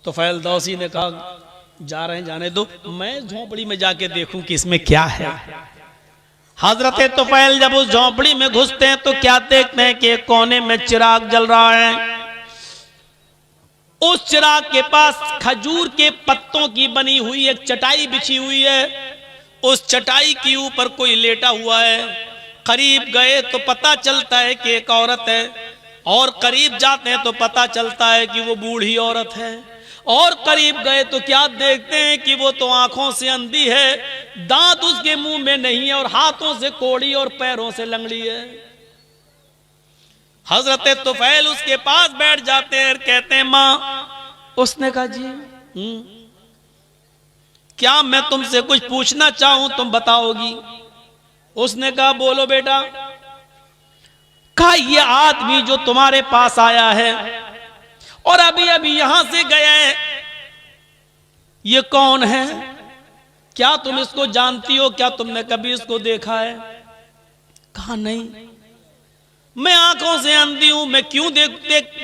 तुफैल दौसी ने कहा जा रहे हैं जाने दो, मैं झोपड़ी में जाके देखूं कि इसमें क्या है। हजरत तुफैल जब उस झोपड़ी में घुसते हैं तो क्या देखते हैं कि एक कोने में चिराग जल रहा है। उस चिराग के पास खजूर के पत्तों की बनी हुई एक चटाई बिछी हुई है। उस चटाई के ऊपर कोई लेटा हुआ है। करीब गए तो पता चलता है कि एक औरत है, और करीब जाते हैं तो पता चलता है कि वो बूढ़ी औरत है, और करीब गए तो क्या देखते हैं कि वो तो आंखों से अंधी है, दांत उसके मुंह में नहीं है, और हाथों से कोड़ी और पैरों से लंगड़ी है। हजरत तुफैल उसके पास बैठ जाते हैं और कहते हैं मां। उसने कहा जी क्या मैं तुमसे कुछ पूछना चाहूं तुम बताओगी? उसने कहा बोलो बेटा। कहा ये आदमी जो तुम्हारे पास आया है और अभी अभी यहां से गया है, ये कौन है? क्या तुम इसको जानती हो? क्या तुमने कभी इसको देखा है? कहा नहीं, मैं आंखों से अंधी हूं, मैं क्यों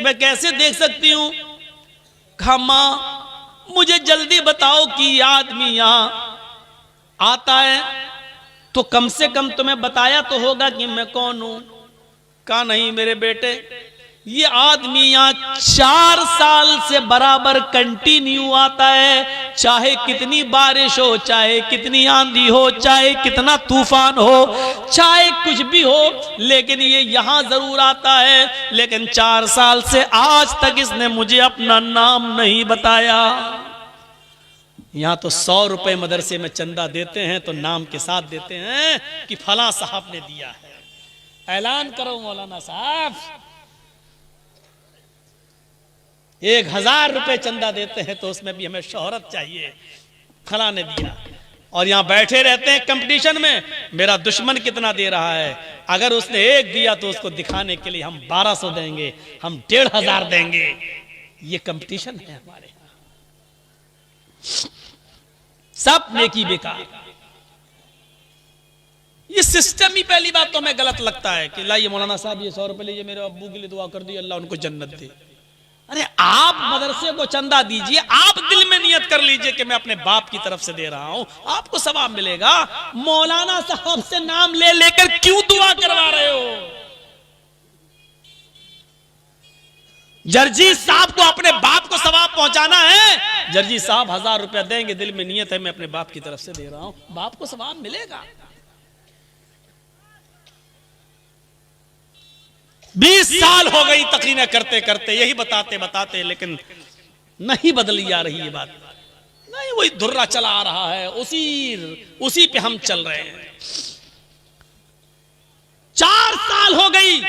मैं कैसे देख सकती हूं? कहा मां मुझे जल्दी बताओ कि ये आदमी यहां आता है तो कम से कम तुम्हें बताया तो होगा कि मैं कौन हूं। कहा नहीं मेरे बेटे, ये आदमी यहाँ 4 साल से बराबर कंटिन्यू आता है, चाहे कितनी बारिश हो, चाहे कितनी आंधी हो, चाहे कितना तूफान हो, चाहे कुछ भी हो, लेकिन ये यहाँ जरूर आता है। लेकिन 4 साल से आज तक इसने मुझे अपना नाम नहीं बताया। यहाँ तो 100 रुपए मदरसे में चंदा देते हैं तो नाम के साथ देते हैं कि फला साहब ने दिया है। ऐलान करो मौलाना साहब, 1000 रुपए चंदा देते हैं तो उसमें भी हमें शोहरत चाहिए, फला ने दिया। और यहां बैठे रहते हैं कंपटीशन में, मेरा दुश्मन कितना दे रहा है, अगर उसने 1 दिया तो उसको दिखाने के लिए हम 1200 देंगे, हम 1500 देंगे। ये कंपटीशन है हमारे यहां, सब नेकी बेकार। ये सिस्टम ही पहली बात तो हमें गलत लगता है कि लाइए मौलाना साहब ये 100 रुपए लीजिए, मेरे अब्बू के लिए दुआ कर दी, अल्लाह उनको जन्नत दे। अरे आप मदरसे को चंदा दीजिए, आप दिल में नियत कर लीजिए कि मैं अपने बाप की तरफ से दे रहा हूं, आपको सवाब मिलेगा। मौलाना साहब से नाम ले लेकर क्यों दुआ करवा रहे हो? जर्जी साहब को अपने बाप को सवाब पहुंचाना है, जर्जी साहब 1000 रुपया देंगे, दिल में नियत है मैं अपने बाप की तरफ से दे रहा हूं, बाप को सवाब मिलेगा। 20 साल हो गई तकरीरें करते करते, यही बताते बताते, लेकिन नहीं बदली जा रही ये बात, नहीं वही धुर्रा चला आ रहा है, उसी पे हम चल रहे हैं। 4 साल हो गई,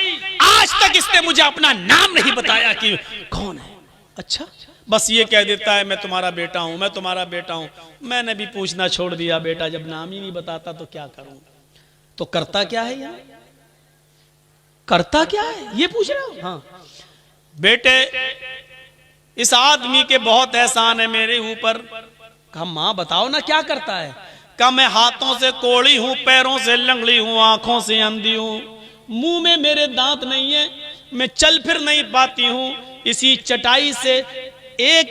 आज तक इसने मुझे अपना नाम नहीं बताया कि कौन है। अच्छा, बस ये कह देता है मैं तुम्हारा बेटा हूं, मैं तुम्हारा बेटा हूं। मैंने भी पूछना छोड़ दिया, बेटा जब नाम ही नहीं बताता तो क्या करूं? तो करता क्या है यार, करता क्या है ये पूछ रहा हूं। हाँ बेटे, इस आदमी के बहुत एहसान है मेरे ऊपर। कहा मां बताओ ना क्या करता है? कहा मैं हाथों से कोड़ी हूं, पैरों से लंगड़ी हूं, आंखों से अंधी हूं, मुंह में मेरे दांत नहीं है, मैं चल फिर नहीं पाती हूं, इसी चटाई से एक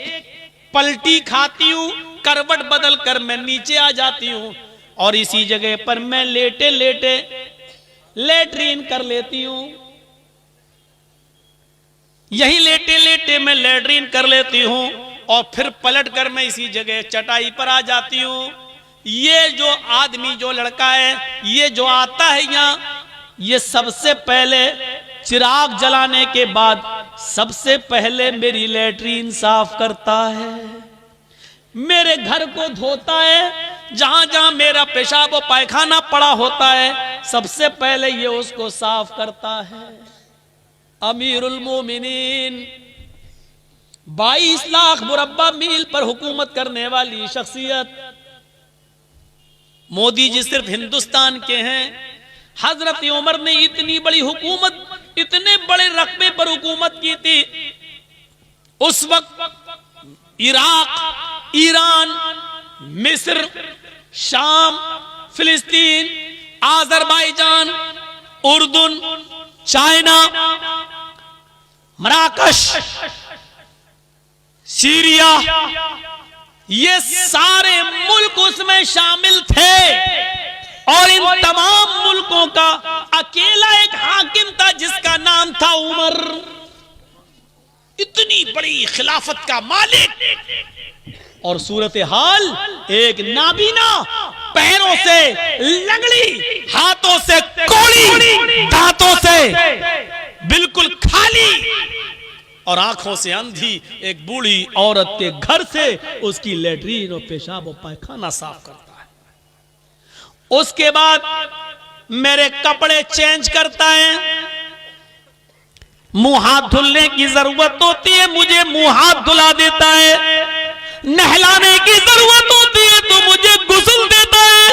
पलटी खाती हूं, करवट बदल कर मैं नीचे आ जाती हूं, और इसी जगह पर मैं लेटे लेटे लेटरीन कर लेती हूं, यही लेटे लेटे मैं लेटरीन कर लेती हूं, और फिर पलट कर मैं इसी जगह चटाई पर आ जाती हूं। ये जो आदमी, जो लड़का है, ये जो आता है यहां, ये सबसे पहले चिराग जलाने के बाद सबसे पहले मेरी लेटरीन साफ करता है, मेरे घर को धोता है, जहां जहां मेरा पेशाब और पायखाना पड़ा होता है सबसे पहले ये उसको साफ करता है। अमीरुल मोमिनीन, 22 लाख मुरब्बा मील पर हुकूमत करने वाली शख्सियत, मोदी जी सिर्फ हिंदुस्तान के हैं। हजरत उमर ने इतनी बड़ी हुकूमत, इतने बड़े रकबे पर हुकूमत की थी। उस वक्त इराक, ईरान, मिस्र, शाम, फिलिस्तीन, आजरबाईजान, उर्दुन, चाइना, मराकश, सीरिया, ये सारे मुल्क उसमें शामिल थे और इन तमाम मुल्कों का अकेला एक हाकिम था जिसका नाम था उमर। इतनी बड़ी खिलाफत का मालिक और सूरत हाल एक नाबीना, पैरों से लंगड़ी, हाथों से कोड़ी, दांतों से बिल्कुल खाली और आंखों से अंधी एक बूढ़ी औरत के घर से उसकी लेटरीन और पेशाब और पायखाना साफ करता है। उसके बाद मेरे कपड़े चेंज करता है, मुंह हाथ धुलने की जरूरत होती है, मुझे मुंह हाथ धुला देता है, नहलाने की जरूरत होती है तो मुझे गुस्ल देता है,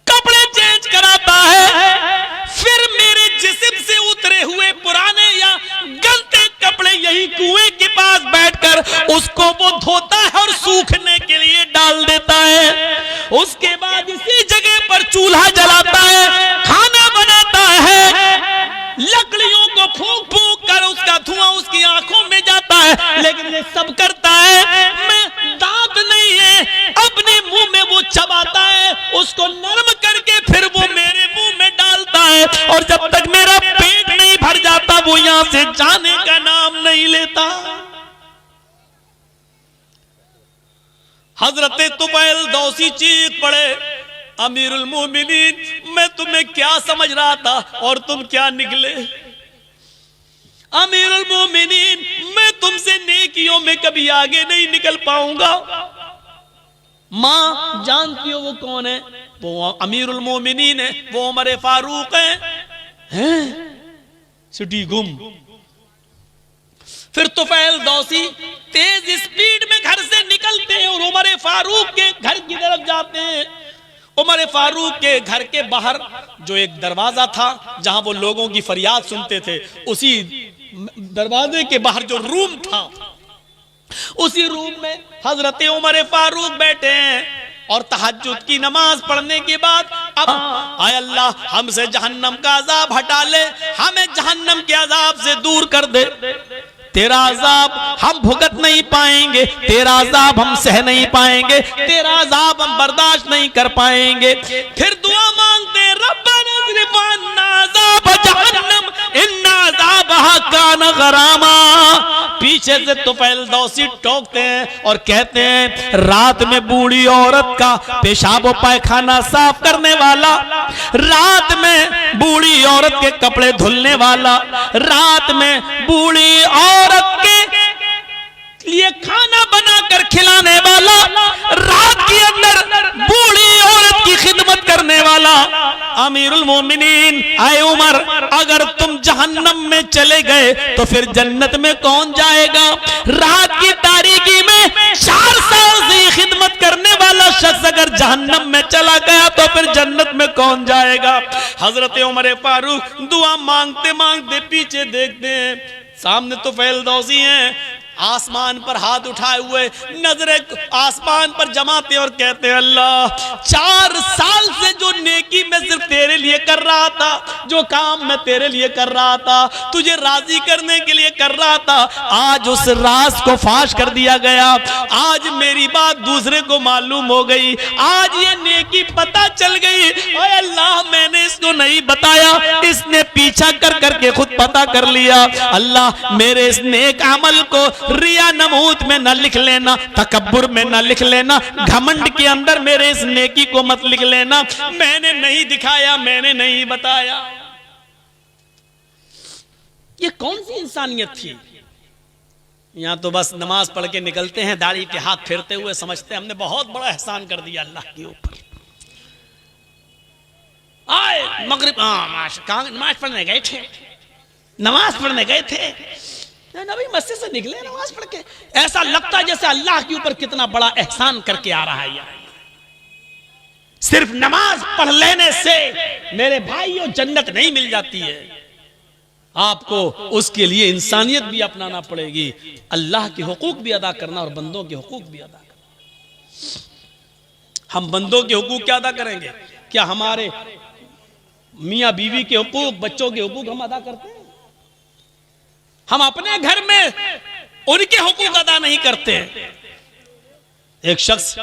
कपड़े चेंज कराता है, फिर मेरे जिस्म से उतरे हुए पुराने या गलते कपड़े यही कुएं के पास बैठकर उसको वो धोता है और सूखने के लिए डाल देता है। उसके बाद इसी जगह पर चूल्हा जलाता है, खाना बनाता है, लकड़ियों को फूंक फूंक कर उसका धुआं उसकी आंखों में जाता है, लेकिन ये सब करता है। मैं दांत नहीं है, अपने मुंह में वो चबाता है, उसको नरम करके फिर वो मेरे मुंह में डालता है और जब तक मेरा पेट नहीं भर जाता वो यहां से जाने का नाम नहीं लेता। हजरत तुफैल दौसी चीख पड़े, अमीरुल मोमिनीन, मैं तुम्हें क्या समझ रहा था और तुम क्या निकले। अमीरुल मोमिनीन, मैं तुमसे नेकियों में कभी आगे नहीं निकल पाऊंगा। मां जानती हो वो कौन है? वो अमीरुल मोमिनीन है, वो उमर फारूक हैं? सिटी गुम। फिर तुफैल दौसी तेज स्पीड में घर से निकलते हैं और उमर फारूक के घर की तरफ जाते हैं। उमर फारूक के घर के बाहर जो एक दरवाजा था जहां वो लोगों की फरियाद सुनते थे, उसी दरवाजे के बाहर जो रूम था, उसी रूम में हजरत उमर फारूक बैठे हैं और तहज्जुद की नमाज पढ़ने के बाद अब आय अल्लाह हमसे जहन्नम का अजाब हटा ले, हमें जहन्नम के अजाब से दूर कर दे। तेरा अजाब हम भुगत नहीं पाएंगे, तेरा अजाब हम सह नहीं पाएंगे, तेरा अजाब हम बर्दाश्त नहीं कर पाएंगे। फिर दुआ मांगते, रब्बना इस्रिफ अन्ना अजाब जहन्नम इन्ना अजाबहा कान गरामा। पीछे से तुफैल दौसी टोकते हैं और कहते हैं, रात में बूढ़ी औरत का पेशाब और पायखाना साफ करने वाला, रात में बूढ़ी औरत के कपड़े धुलने वाला, रात में बूढ़ी औरत के लिए खाना बनाकर खिलाने वाला, रात के अंदर बूढ़ी औरत की खिदमत करने वाला। अमीरुल मोमिनीन, आए उमर, अगर तुम जहन्नम में चले गए तो फिर जन्नत में कौन जाएगा? रात की तारीकी में 4 साल से खिदमत करने वाला शख्स अगर जहन्नम में चला गया तो फिर जन्नत में कौन जाएगा? हजरत उमर फारूक दुआ मांगते मांगते पीछे देखते हैं, सामने तुफैल दौसी हैं, आसमान पर हाथ उठाए हुए नजरें आसमान पर जमाते और कहते हैं, अल्लाह 4 साल से जो नेकी मैं सिर्फ तेरे लिए कर रहा था, जो काम मैं तेरे लिए कर रहा था, तुझे राजी करने के लिए कर रहा था, आज उस राज को फाश कर दिया गया, आज मेरी बात दूसरे को मालूम हो गई, आज ये नेकी पता चल गई। ओए अल्लाह, मैंने इसको नहीं बताया, इसने पीछा कर करके खुद पता कर लिया। अल्लाह मेरे इस नेक अमल को रिया नमूद में न लिख लेना, तकब्बुर में न लिख लेना, घमंड के अंदर मेरे इस नेकी को मत लिख लेना। मैंने नहीं दिखाया, मैंने नहीं बताया। ये कौन सी इंसानियत थी? यहां तो बस नमाज पढ़ के निकलते हैं, दाढ़ी पे हाथ फेरते हुए समझते हैं हमने बहुत बड़ा एहसान कर दिया अल्लाह के ऊपर। आए मगरिब नमाज पढ़ने गए थे, नमाज पढ़ने गए थे, नबी मस्जिद से निकले नमाज पढ़ के, ऐसा लगता है जैसे अल्लाह के ऊपर कितना बड़ा एहसान करके आ रहा है। यार सिर्फ नमाज पढ़ लेने से मेरे भाइयों जन्नत नहीं मिल जाती है, आपको उसके लिए इंसानियत भी अपनाना पड़ेगी, अल्लाह के हुकूक भी अदा करना और बंदों के हुकूक भी अदा करना। हम बंदों के हुकूक क्या अदा करेंगे? क्या हमारे मियाँ बीवी के हुकूक, बच्चों के हुकूक हम अदा करते हैं? हम अपने घर में उनके हुकूक अदा नहीं करते। एक शख्स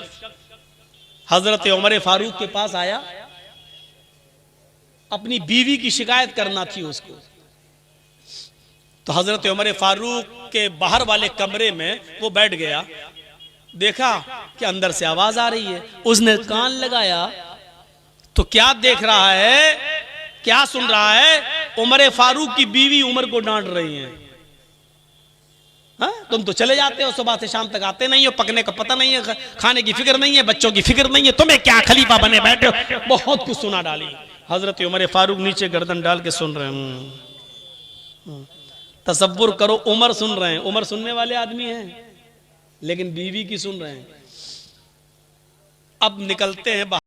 हजरत उमर फारूक के पास आया, अपनी बीवी की शिकायत करना थी उसको। तो हजरत उमर फारूक के बाहर वाले कमरे में वो बैठ गया, देखा कि अंदर से आवाज आ रही है। उसने कान लगाया तो क्या देख रहा है, क्या सुन रहा है? उमर फारूक की बीवी उमर को डांट रही है। हाँ? तुम तो चले जाते हो, सुबह से शाम तक आते नहीं हो, पकने का पता नहीं है, खाने की फिक्र नहीं है, बच्चों की फिक्र नहीं है, तुम्हें क्या खलीफा बने बैठे हो। बहुत कुछ सुना डाली। हजरत उमर फारूक नीचे गर्दन डाल के सुन रहे हैं। तसव्वुर करो, उमर सुन रहे हैं, उमर सुनने वाले आदमी हैं, लेकिन बीवी की सुन रहे हैं। अब निकलते हैं बाहर।